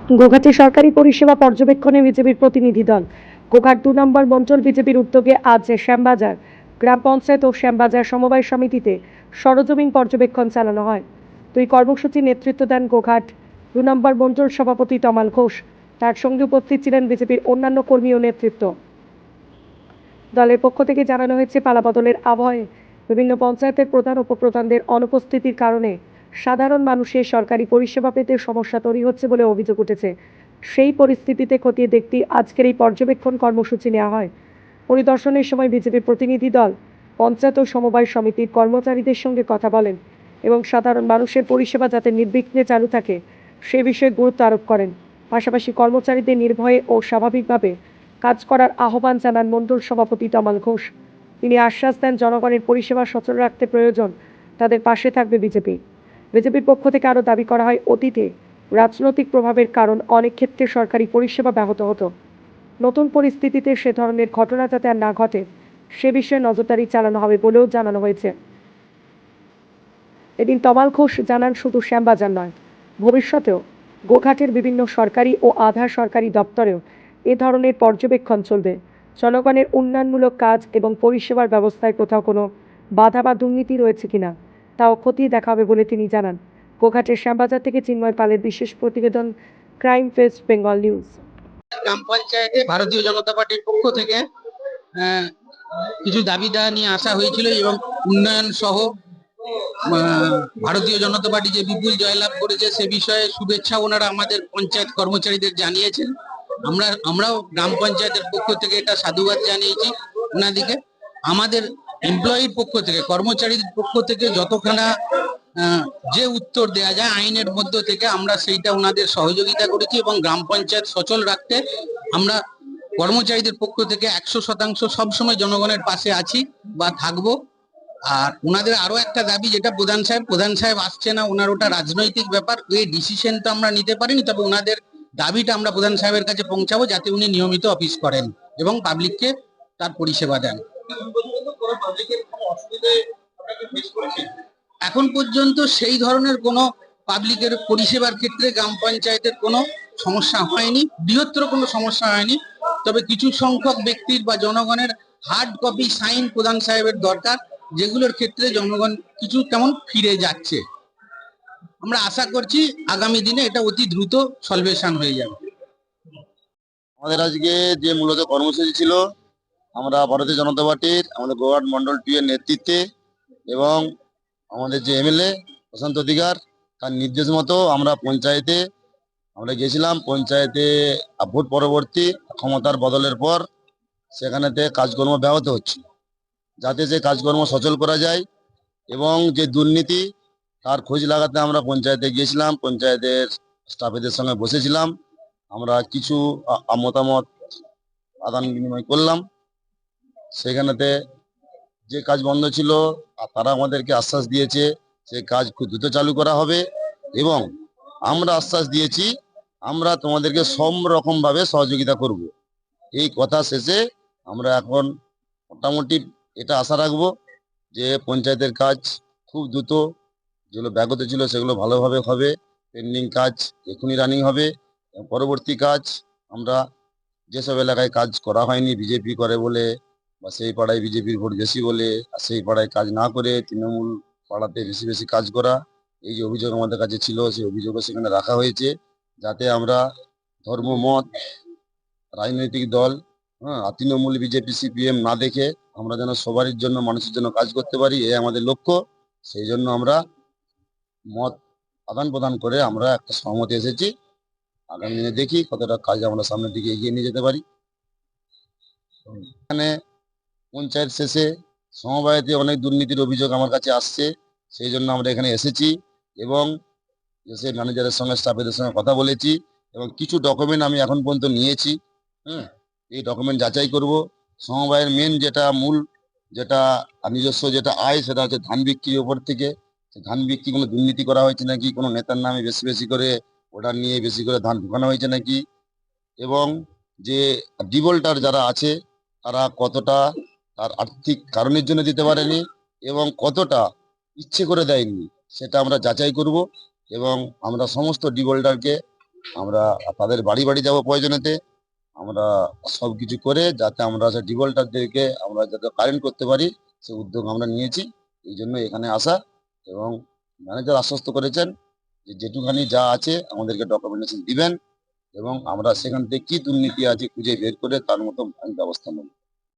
গোঘাটে সরকারি পরিষেবা পর্যবেক্ষণে বিজেপির প্রতিনিধি দল। গোঘাট ২ নম্বর মণ্ডল বিজেপির উদ্যোগে আজ শ্যামবাজার গ্রাম পঞ্চায়েত ও শ্যামবাজার সমবায় সমিতিতে সরজমিন পর্যবেক্ষণ চালানো হয়। দুই কর্মসূচির নেতৃত্ব দেন গোঘাট ২ নম্বর মণ্ডল সভাপতি তমাল ঘোষ। তার সঙ্গে উপস্থিত ছিলেন বিজেপির অন্যান্য কর্মী ও নেতৃত্ব। দলের পক্ষ থেকে জানানো হয়েছে, পালাবদলের আবহে বিভিন্ন পঞ্চায়েতের প্রধান উপপ্রধানদের অনুপস্থিতির কারণে সাধারণ মানুষের সরকারি পরিষেবা পেতে সমস্যা তৈরি হচ্ছে বলে অভিযোগ উঠেছে। সেই পরিস্থিতিতে খতিয়ে দেখতে আজকের এই পর্যবেক্ষণ কর্মসূচি নেওয়া হয়। পরিদর্শনের সময় বিজেপির প্রতিনিধি দল পঞ্চায়েত ও সমবায় সমিতির কর্মচারীদের সঙ্গে কথা বলেন এবং সাধারণ মানুষের পরিষেবা যাতে নির্বিঘ্নে চালু থাকে সে বিষয়ে গুরুত্ব আরোপ করেন। পাশাপাশি কর্মচারীদের নির্ভয়ে ও স্বাভাবিকভাবে কাজ করার আহ্বান জানান মণ্ডল সভাপতি তমাল ঘোষ। তিনি আশ্বাস দেন, জনগণের পরিষেবা সচল রাখতে প্রয়োজন তাদের পাশে থাকবে বিজেপি। বিজেপির পক্ষ থেকে আরও দাবি করা হয়, অতীতে রাজনৈতিক প্রভাবের কারণ অনেক ক্ষেত্রে সরকারি পরিষেবা ব্যাহত হতো। নতুন পরিস্থিতিতে সে ধরনের ঘটনা যাতে আর না ঘটে সে বিষয়ে নজরদারি চালানো হবে বলেও জানানো হয়েছে। এদিন তমাল ঘোষ জানান, শুধু শ্যামবাজার নয়, ভবিষ্যতেও গোঘাটের বিভিন্ন সরকারি ও আধা সরকারি দপ্তরেও এ ধরনের পর্যবেক্ষণ চলবে। জনগণের উন্নয়নমূলক কাজ এবং পরিষেবার ব্যবস্থায় কোথাও কোনো বাধা বা দুর্নীতি রয়েছে কিনা তাও খতিয়ে দেখা হবে বলে তিনি জানান। গোঘাটের শ্যামবাজার থেকে চিন্ময় পালের বিশেষ প্রতিবেদন, ক্রাইম ফেস্ট বেঙ্গল নিউজ। গ্রাম পঞ্চায়েতে ভারতীয় জনতা পার্টির পক্ষ থেকে কিছু দাবি দেওয়া নিয়ে আসা হয়েছিল এবং উন্নয়ন সহ ভারতীয় জনতা পার্টি যে বিপুল জয়লাভ করেছে সে বিষয়ে শুভেচ্ছা ওনারা আমাদের পঞ্চায়েত কর্মচারীদের জানিয়েছেন। আমরাও গ্রাম পঞ্চায়েতের পক্ষ থেকে এটা সাধুবাদ জানিয়েছি ওনাদিকে। আমাদের এমপ্লয়ির পক্ষ থেকে, কর্মচারীদের পক্ষ থেকে যতখানা যে উত্তর দেয়া যায় আইনের মধ্য থেকে আমরা সেইটা ওনাদের সহযোগিতা করেছি এবং গ্রাম পঞ্চায়েত সচল রাখতে আমরা কর্মচারীদের পক্ষ থেকে 100% সবসময় জনগণের পাশে আছি বা থাকবো। আর ওনাদের আরো একটা দাবি, যেটা প্রধান সাহেব আসছে না, ওনার ওটা রাজনৈতিক ব্যাপার, এই ডিসিশনটা আমরা নিতে পারিনি, তবে ওনাদের দাবিটা আমরা প্রধান সাহেবের কাছে পৌঁছাবো যাতে উনি নিয়মিত অফিস করেন এবং পাবলিককে তার পরিষেবা দেন। এখন পর্যন্ত সেই ধরনের কোনো পাবলিকের পরিষেবার ক্ষেত্রে গ্রাম পঞ্চায়েতের কোনো সমস্যা হয়নি, বৃহত্তর কোনো সমস্যা হয়নি। তবে কিছু সংখ্যক ব্যক্তির বা জনগণের হার্ড কপি সাইন প্রধান সাহেবের দরকার, যেগুলোর ক্ষেত্রে জনগণ কিছু কেমন ফিরে যাচ্ছে। আমরা আশা করছি আগামী দিনে এটা অতি দ্রুত সলভেশন হয়ে যাবে। আমাদের আজকে যে মূলত কর্মসূচি ছিল, আমরা ভারতীয় জনতা পার্টির আমাদের গোঘাট মন্ডল 2 এর নেতৃত্বে এবং আমাদের যে এমএলএ প্রশান্ত অধিকার তার নির্দেশ মতো আমরা পঞ্চায়েতে গেছিলাম। পঞ্চায়েতে ভোট পরবর্তী ক্ষমতার বদলের পর সেখানেতে কাজকর্ম ব্যাহত হচ্ছে, যাতে সে কাজকর্ম সচল করা যায় এবং যে দুর্নীতি তার খোঁজ লাগাতে আমরা পঞ্চায়েতে গিয়েছিলাম। পঞ্চায়েতের স্টাফেদের সঙ্গে বসেছিলাম, আমরা কিছু মতামত আদান বিনিময় করলাম। সেখানেতে যে কাজ বন্ধ ছিল তারা আমাদেরকে আশ্বাস দিয়েছে সে কাজ খুব দ্রুত চালু করা হবে এবং আমরা আশ্বাস দিয়েছি আমরা তোমাদেরকে সব রকম ভাবে সহযোগিতা করব। এই কথা শেষে আমরা এখন মোটামুটি এটা আশা রাখবো যে পঞ্চায়েতের কাজ খুব দ্রুত, যেগুলো ব্যাগত ছিল সেগুলো ভালোভাবে হবে, পেন্ডিং কাজ এখনই রানিং হবে এবং পরবর্তী কাজ আমরা যেসব এলাকায় কাজ করা হয়নি বিজেপি করে বলে বা সেই পাড়ায় বিজেপির ভোট বেশি বলে আর সেই পাড়ায় কাজ না করে তৃণমূল পাড়াতে বেশি বেশি কাজ করা, এই যে অভিযোগ আমাদের কাছে ছিল সেই অভিযোগও সেখানে রাখা হয়েছে, যাতে আমরা ধর্ম, মত, রাজনৈতিক দল, আর তৃণমূল, বিজেপি, সিপিএম না দেখে আমরা যেন সবারই জন্য, মানুষের জন্য কাজ করতে পারি, এই আমাদের লক্ষ্য। সেই জন্য আমরা মত আদান প্রদান করে আমরা একটা সহমতি এসেছি। আগামী দিনে দেখি কতটা কাজ আমরা সামনের দিকে এগিয়ে নিয়ে যেতে পারি। এখানে পঞ্চায়েত শেষে সমবায়তে অনেক দুর্নীতির অভিযোগ আমার কাছে আসছে, সেই জন্য আমরা এখানে এসেছি এবং এসে ম্যানেজারের সঙ্গে, স্টাফেদের সঙ্গে কথা বলেছি এবং কিছু ডকুমেন্ট আমি এখন পর্যন্ত নিয়েছি। এই ডকুমেন্ট যাচাই করব। সমবায়ের মেন যেটা মূল যেটা নিজস্ব যেটা আয় সেটা হচ্ছে ধান বিক্রির ওপর থেকে। ধান বিক্রি কোনো দুর্নীতি করা হয়েছে নাকি, কোনো নেতার নামে বেশি বেশি করে অর্ডার নিয়ে বেশি করে ধান ঢুকানো হয়েছে নাকি, এবং যে ডিভল্টার যারা আছে তারা কতটা তার আর্থিক কারণের জন্য দিতে পারেনি এবং কতটা ইচ্ছে করে দেয়নি, সেটা আমরা যাচাই করব এবং আমরা সমস্ত ডিভল্টারকে আমরা তাদের বাড়ি বাড়ি যাব প্রয়োজনেতে। আমরা সবকিছু করে যাতে আমরা সেই ডিফল্টারদেরকে আমরা যাতে কারেন্ট করতে পারি, সে উদ্যোগ আমরা নিয়েছি। এই জন্য এখানে আসা। এবং ম্যানেজার আশ্বস্ত করেছেন যে যেটুখানি যা আছে আমাদেরকে ডকুমেন্টেশন দিবেন এবং আমরা সেখান থেকে কি দুর্নীতি আছে খুঁজে বের করে তার মতো ব্যবস্থা নেব।